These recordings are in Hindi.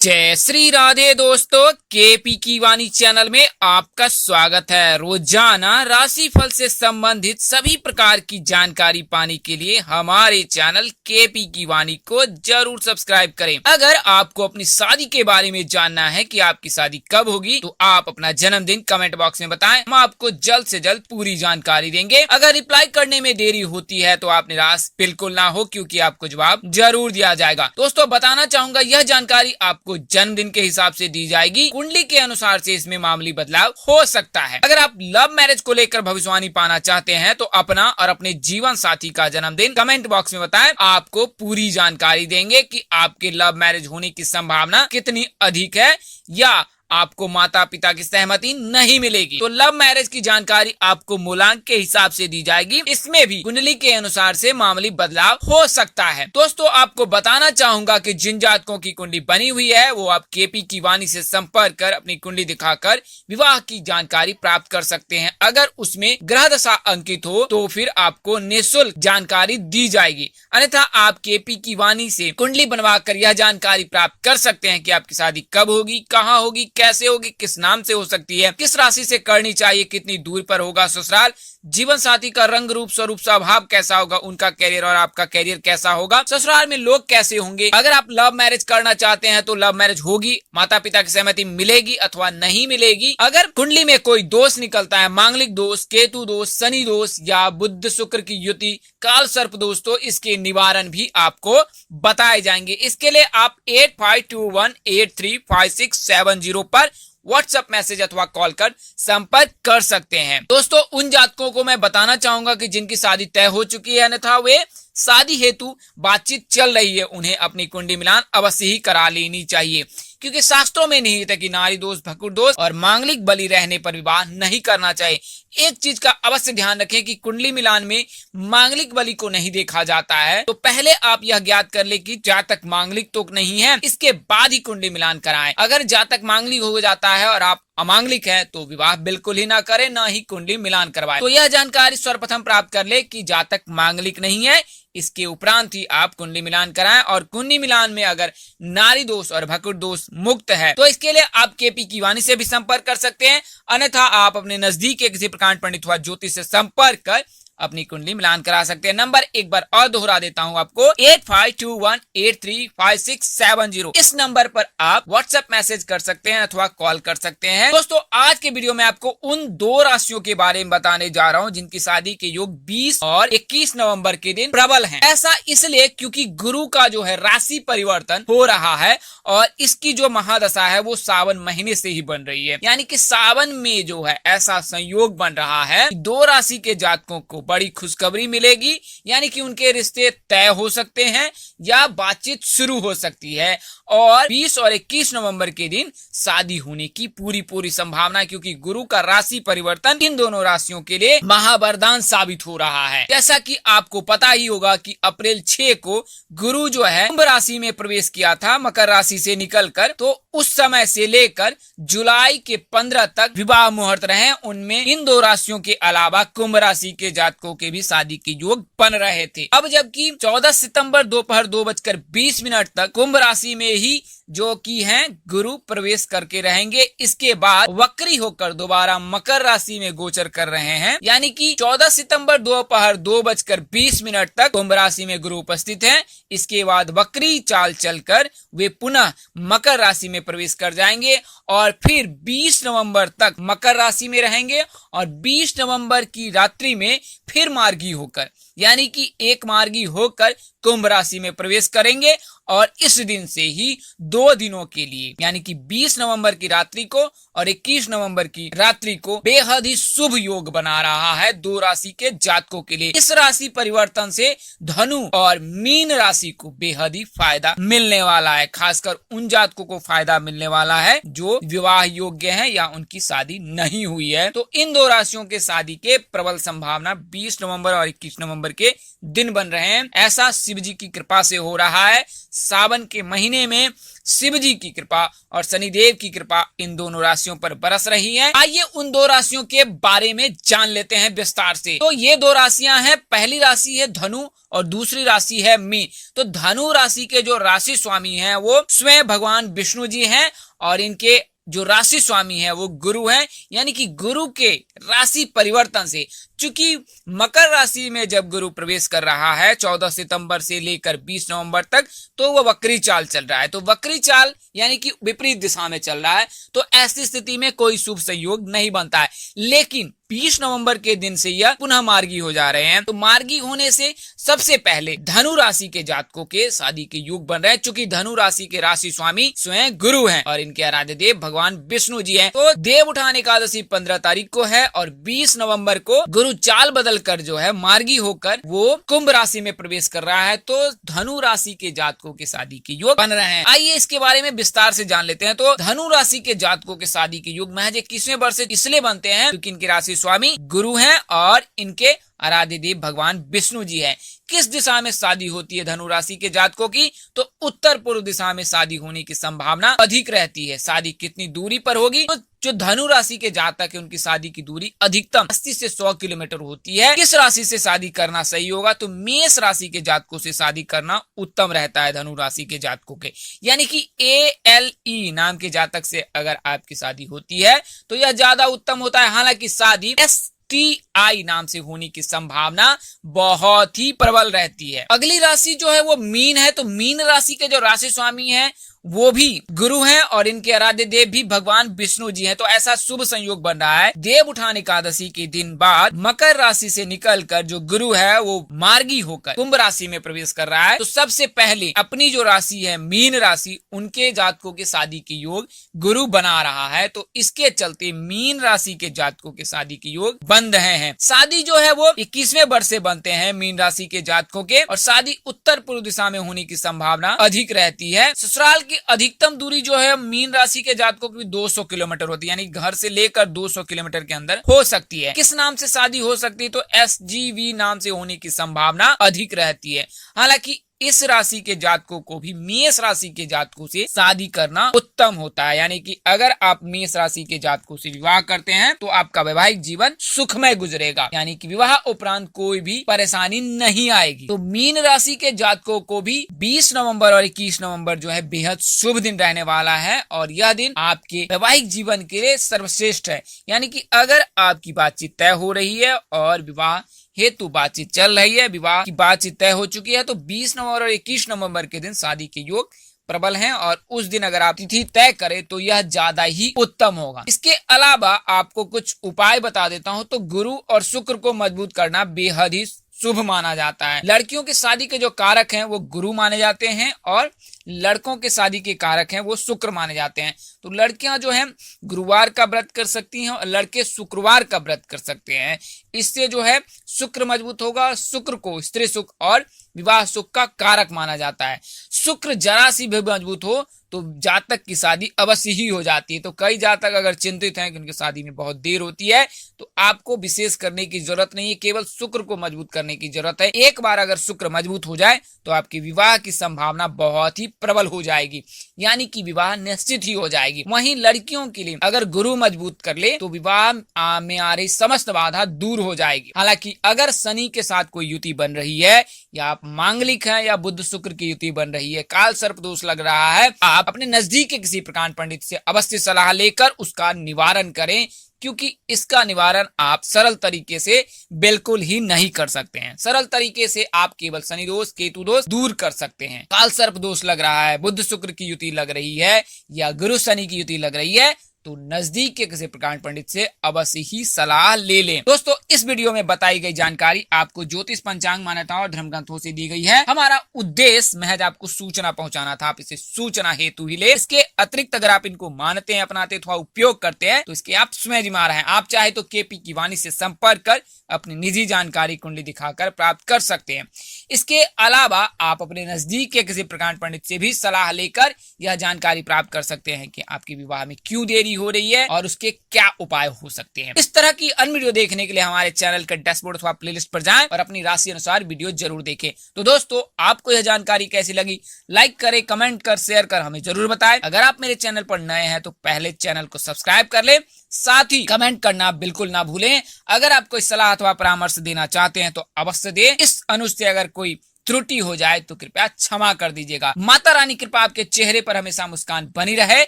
जय श्री राधे दोस्तों, केपी की वाणी चैनल में आपका स्वागत है। रोजाना राशिफल से संबंधित सभी प्रकार की जानकारी पाने के लिए हमारे चैनल केपी की वाणी को जरूर सब्सक्राइब करें। अगर आपको अपनी शादी के बारे में जानना है कि आपकी शादी कब होगी, तो आप अपना जन्मदिन कमेंट बॉक्स में बताएं, हम आपको जल्द से जल्द पूरी जानकारी देंगे। अगर रिप्लाई करने में देरी होती है तो आप निराश बिल्कुल ना हो, क्योंकि आपको जवाब जरूर दिया जाएगा। दोस्तों, बताना चाहूंगा यह जानकारी आपको जन्मदिन के हिसाब से दी जाएगी। कुंडली के अनुसार से इसमें मामूली बदलाव हो सकता है। अगर आप लव मैरिज को लेकर भविष्यवाणी पाना चाहते हैं तो अपना और अपने जीवन साथी का जन्मदिन कमेंट बॉक्स में बताएं। आपको पूरी जानकारी देंगे कि आपके लव मैरिज होने की संभावना कितनी अधिक है या आपको माता पिता की सहमति नहीं मिलेगी। तो लव मैरिज की जानकारी आपको मूलांक के हिसाब से दी जाएगी। इसमें भी कुंडली के अनुसार से मामूली बदलाव हो सकता है। दोस्तों, आपको बताना चाहूंगा कि जिन जातकों की कुंडली बनी हुई है वो आप केपी की वाणी से संपर्क कर अपनी कुंडली दिखाकर विवाह की जानकारी प्राप्त कर सकते हैं। अगर उसमें ग्रह दशा अंकित हो तो फिर आपको निःशुल्क जानकारी दी जाएगी। अन्यथा आप केपी की वाणी से कुंडली बनवा कर यह जानकारी प्राप्त कर सकते हैं कि आपकी शादी कब होगी, कहाँ होगी, कैसे होगी, किस नाम से हो सकती है, किस राशि से करनी चाहिए, कितनी दूर पर होगा ससुराल, जीवन साथी का रंग रूप स्वरूप स्वभाव कैसा होगा, उनका कैरियर और आपका कैरियर कैसा होगा, ससुराल में लोग कैसे होंगे। अगर आप लव मैरिज करना चाहते हैं तो लव मैरिज होगी, माता पिता की सहमति मिलेगी अथवा नहीं मिलेगी। अगर कुंडली में कोई दोष निकलता है, मांगलिक दोष, केतु दोष, शनि दोष या बुध शुक्र की युति, काल सर्प दोष, तो इसके निवारण भी आपको बताए जाएंगे। इसके लिए आप 8521835670 पर व्हाट्सएप मैसेज अथवा कॉल कर संपर्क कर सकते हैं। दोस्तों, उन जातकों को मैं बताना चाहूंगा कि जिनकी शादी तय हो चुकी है, अन्यथा वे शादी हेतु बातचीत चल रही है, उन्हें अपनी कुंडली मिलान अवश्य ही करा लेनी चाहिए। क्योंकि शास्त्रों में निहित है कि नारी दोष, भकुर दोष और मांगलिक बलि रहने पर विवाह नहीं करना चाहिए। एक चीज का अवश्य ध्यान रखें कि कुंडली मिलान में मांगलिक बलि को नहीं देखा जाता है। तो पहले आप यह ज्ञात कर ले कि जातक मांगलिक तो नहीं है, इसके बाद ही कुंडली मिलान कराएं। अगर जातक मांगलिक हो जाता है और आप अमांगलिक है तो विवाह बिल्कुल ही ना करें, ना ही कुंडली मिलान करवाएं। तो यह जानकारी सर्वप्रथम प्राप्त कर ले कि जातक मांगलिक नहीं है, इसके उपरांत ही आप कुंडली मिलान कराएं। और कुंडली मिलान में अगर नारी दोष और भकुर दोष मुक्त है तो इसके लिए आप केपी की वाणी से भी संपर्क कर सकते हैं। अन्यथा आप अपने नजदीक के किसी प्रकांड पंडित व ज्योतिष से संपर्क कर अपनी कुंडली मिलान करा सकते हैं। नंबर एक बार और दोहरा देता हूं आपको, 8521835670। इस नंबर पर आप व्हाट्सएप मैसेज कर सकते हैं अथवा कॉल कर सकते हैं। दोस्तों, आज के वीडियो में आपको उन दो राशियों के बारे में बताने जा रहा हूं जिनकी शादी के योग 20 और 21 नवंबर के दिन प्रबल हैं। ऐसा इसलिए क्योंकि गुरु का जो है राशि परिवर्तन हो रहा है और इसकी जो महादशा है वो सावन महीने से ही बन रही है। यानी कि सावन में जो है ऐसा संयोग बन रहा है, दो राशि के जातकों को बड़ी खुशखबरी मिलेगी। यानी कि उनके रिश्ते तय हो सकते हैं या बातचीत शुरू हो सकती है। और 20 और 21 नवंबर के दिन शादी होने की पूरी संभावना, क्योंकि गुरु का राशि परिवर्तन इन दोनों राशियों के लिए महावरदान साबित हो रहा है। जैसा कि आपको पता ही होगा कि अप्रैल 6 को गुरु जो है कुंभ राशि में प्रवेश किया था मकर राशि से निकलकर। तो उस समय से लेकर जुलाई के 15 तक विवाह मुहूर्त रहे। उनमें इन दो राशियों के अलावा कुंभ राशि के जातकों के भी शादी के योग बन रहे थे। अब जबकि 14 सितंबर दोपहर 2:20 तक कुंभ राशि में ही जो कि हैं गुरु प्रवेश करके रहेंगे। इसके बाद वक्री होकर दोबारा मकर राशि में गोचर कर रहे हैं। यानी कि 14 सितंबर दोपहर 2:20 तक कुंभ राशि में गुरु उपस्थित हैं। इसके बाद वक्री चाल चलकर वे पुनः मकर राशि में प्रवेश कर जाएंगे और फिर 20 नवंबर तक मकर राशि में रहेंगे और 20 नवंबर की रात्रि में फिर मार्गी होकर, यानी कि एक मार्गी होकर कुंभ राशि में प्रवेश करेंगे। और इस दिन से ही 2 दिनों के लिए, यानी कि 20 नवंबर की रात्रि को और 21 नवंबर की रात्रि को बेहद ही शुभ योग बना रहा है दो राशि के जातकों के लिए। इस राशि परिवर्तन से धनु और मीन राशि को बेहद ही फायदा मिलने वाला है। खासकर उन जातकों को फायदा मिलने वाला है जो विवाह योग्य है या उनकी शादी नहीं हुई है। तो इन दो राशियों के शादी के प्रबल संभावना 20 नवंबर और 21 नवंबर के दिन बन रहे हैं। ऐसा शिव जी की कृपा से हो रहा है। सावन के महीने में शिव जी की कृपा और शनिदेव की कृपा इन दोनों राशियों पर बरस रही है। आइए उन दो राशियों के बारे में जान लेते हैं विस्तार से। तो ये दो राशियां हैं, पहली राशि है धनु और दूसरी राशि है मीन। तो धनु राशि के जो राशि स्वामी हैं वो स्वयं भगवान विष्णु जी हैं और इनके जो राशि स्वामी है वो गुरु हैं, यानी कि गुरु के राशि परिवर्तन से, चूंकि मकर राशि में जब गुरु प्रवेश कर रहा है 14 सितंबर से लेकर 20 नवंबर तक, तो वह वक्री चाल चल रहा है। तो वक्री चाल यानी कि विपरीत दिशा में चल रहा है, तो ऐसी स्थिति में कोई शुभ संयोग नहीं बनता है। लेकिन 20 नवंबर के दिन से यह पुनः मार्गी हो जा रहे हैं। तो मार्गी होने से सबसे पहले धनु राशि के जातकों के शादी के योग बन रहे हैं, चूंकि धनु राशि के राशि स्वामी स्वयं गुरु हैं और इनके आराध्य देव भगवान विष्णु जी हैं। तो देव उठान एकादशी 15 तारीख को है और 20 नवंबर को गुरु चाल बदल कर जो है मार्गी होकर वो कुंभ राशि में प्रवेश कर रहा है। तो धनु राशि के जातकों के शादी के योग बन रहे हैं। आइए इसके बारे में विस्तार से जान लेते हैं। तो धनु राशि के जातकों के शादी के योग महज 21वें वर्ष से इसलिए बनते हैं क्योंकि इनके राशि स्वामी गुरु हैं और इनके आराध्य देव भगवान विष्णु जी हैं। किस दिशा में शादी होती है धनु राशि के जातकों की? तो उत्तर पूर्व दिशा में शादी होने की संभावना अधिक रहती है। शादी कितनी दूरी पर होगी? तो जो धनु राशि के जातक है उनकी शादी की दूरी अधिकतम 80 से 100 किलोमीटर होती है। किस राशि से शादी करना सही होगा? तो मेष राशि के जातकों से शादी करना उत्तम रहता है धनु राशि के जातकों के, यानी कि ALE नाम के जातक से अगर आपकी शादी होती है तो यह ज्यादा उत्तम होता है। हालांकि शादी STI नाम से होने की संभावना बहुत ही प्रबल रहती है। अगली राशि जो है वो मीन है। तो मीन राशि के जो राशि स्वामी है वो भी गुरु हैं और इनके आराध्य देव भी भगवान विष्णु जी हैं। तो ऐसा शुभ संयोग बन रहा है। देव उठान एकादशी के दिन बाद मकर राशि से निकलकर जो गुरु है वो मार्गी होकर कुंभ राशि में प्रवेश कर रहा है। तो सबसे पहले अपनी जो राशि है मीन राशि, उनके जातकों के शादी के योग गुरु बना रहा है। तो इसके चलते मीन राशि के जातकों के शादी के योग बन रहे हैं। शादी जो है वो 21वें वर्ष से बनते हैं मीन राशि के जातकों के, और शादी उत्तर पूर्व दिशा में होने की संभावना अधिक रहती है। ससुराल की अधिकतम दूरी जो है मीन राशि के जातकों की 200 किलोमीटर होती है, यानी घर से लेकर 200 किलोमीटर के अंदर हो सकती है। किस नाम से शादी हो सकती है? तो SGV नाम से होने की संभावना अधिक रहती है। हालांकि इस राशि के जातकों को भी मेष राशि के जातकों से शादी करना उत्तम होता है, यानी कि अगर आप मेष राशि के जातकों से विवाह करते हैं तो आपका वैवाहिक जीवन सुखमय गुजरेगा, यानी कि विवाह उपरांत कोई भी परेशानी नहीं आएगी। तो मीन राशि के जातकों को भी 20 नवंबर और 21 नवंबर जो है बेहद शुभ दिन रहने वाला है और यह दिन आपके वैवाहिक जीवन के लिए सर्वश्रेष्ठ है। यानी कि अगर आपकी बातचीत तय हो रही है और विवाह हेतु बातचीत चल रही है, विवाह की बातचीत तय हो चुकी है, तो 20 नवंबर और 21 नवंबर के दिन शादी के योग प्रबल हैं और उस दिन अगर आप तिथि तय करें तो यह ज्यादा ही उत्तम होगा। इसके अलावा आपको कुछ उपाय बता देता हूं। तो गुरु और शुक्र को मजबूत करना बेहद ही शुभ माना जाता है। लड़कियों की शादी के जो कारक हैं वो गुरु माने जाते हैं और लड़कों के शादी के कारक हैं वो शुक्र माने जाते हैं। तो लड़कियां जो हैं गुरुवार का व्रत कर सकती हैं और लड़के शुक्रवार का व्रत कर सकते हैं। इससे जो है शुक्र मजबूत होगा। शुक्र को स्त्री सुख और विवाह सुख का कारक माना जाता है। शुक्र जरा सी भी मजबूत हो तो जातक की शादी अवश्य ही हो जाती है। तो कई जातक अगर चिंतित हैं कि उनकी शादी में बहुत देर होती है तो आपको विशेष करने की जरूरत नहीं है, केवल शुक्र को मजबूत करने की जरूरत है। एक बार अगर शुक्र मजबूत हो जाए तो आपकी विवाह की संभावना बहुत ही प्रबल हो जाएगी, यानी कि विवाह निश्चित ही हो जाएगी। वहीं लड़कियों के लिए अगर गुरु मजबूत कर ले तो विवाह में आ रही समस्त बाधा दूर हो जाएगी। हालांकि अगर शनि के साथ कोई युति बन रही है या आप मांगलिक हैं या बुध शुक्र की युति बन रही है, काल सर्प दोष लग रहा है, आप अपने नजदीक के किसी प्रकांड पंडित से अवश्य सलाह लेकर उसका निवारण करें, क्योंकि इसका निवारण आप सरल तरीके से बिल्कुल ही नहीं कर सकते हैं। सरल तरीके से आप केवल शनि दोष केतु दोष दूर कर सकते हैं। काल सर्प दोष लग रहा है, बुध शुक्र की युति लग रही है या गुरु शनि की युति लग रही है तो नजदीक के किसी प्रकांड पंडित से अवश्य ही सलाह ले लें। दोस्तों, इस वीडियो में बताई गई जानकारी आपको ज्योतिष पंचांग मान्यताओं और धर्म ग्रंथों से दी गई है। हमारा उद्देश्य महज आपको सूचना पहुंचाना था, आप इसे सूचना हेतु ही ले। इसके अतिरिक्त अगर आप इनको मानते हैं, अपनाते अथवा उपयोग करते हैं तो इसके आप स्वयं जिम्मेदार हैं। आप चाहे तो केपी की वाणी से संपर्क कर अपनी निजी जानकारी कुंडली दिखाकर प्राप्त कर सकते हैं। इसके अलावा आप अपने नजदीक के किसी प्रकांड पंडित से भी सलाह लेकर यह जानकारी प्राप्त कर सकते हैं कि आपके विवाह में क्यों देरी बदली हो रही है और उसके क्या उपाय हो सकते हैं। इस तरह की अन्य वीडियो देखने के लिए हमारे चैनल के डैशबोर्ड अथवा प्लेलिस्ट पर जाएं और अपनी राशि अनुसार वीडियो जरूर देखें। तो दोस्तों, आपको यह जानकारी कैसी लगी, लाइक करें, कमेंट कर, शेयर कर हमें जरूर बताएं। अगर आप मेरे चैनल पर नए हैं तो पहले चैनल को सब्सक्राइब कर ले, साथ ही कमेंट करना बिल्कुल ना भूलें। अगर आप कोई सलाह अथवा परामर्श देना चाहते हैं तो अवश्य दें। इस अनुसार से अगर कोई त्रुटि हो जाए तो कृपया क्षमा कर दीजिएगा। माता रानी कृपा आपके चेहरे पर हमेशा मुस्कान बनी रहे,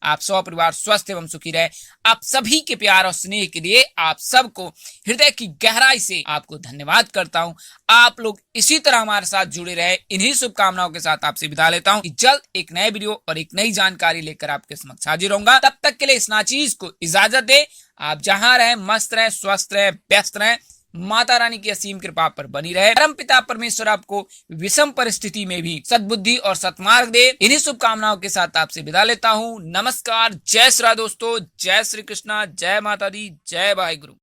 आप सौ परिवार स्वस्थ एवं सुखी रहे। आप सभी के प्यार और स्नेह के लिए आप सबको हृदय की गहराई से आपको धन्यवाद करता हूं। आप लोग इसी तरह हमारे साथ जुड़े रहे, इन्हीं शुभकामनाओं के साथ आपसे विदा लेता हूं। जल्द एक नए वीडियो और एक नई जानकारी लेकर आपके समक्ष हाजिर होऊंगा। तब तक के लिए इस नाचीज को इजाजत दे। आप जहां रहें मस्त रहें, स्वस्थ रहें, व्यस्त रहें। माता रानी की असीम कृपा पर बनी रहे। परम पिता परमेश्वर आपको विषम परिस्थिति में भी सद्बुद्धि और सत्मार्ग दे। इन्हीं शुभकामनाओं के साथ आपसे विदा लेता हूँ। नमस्कार, जय श्री राम दोस्तों, जय श्री कृष्णा, जय माता दी, जय वाहिगुरु।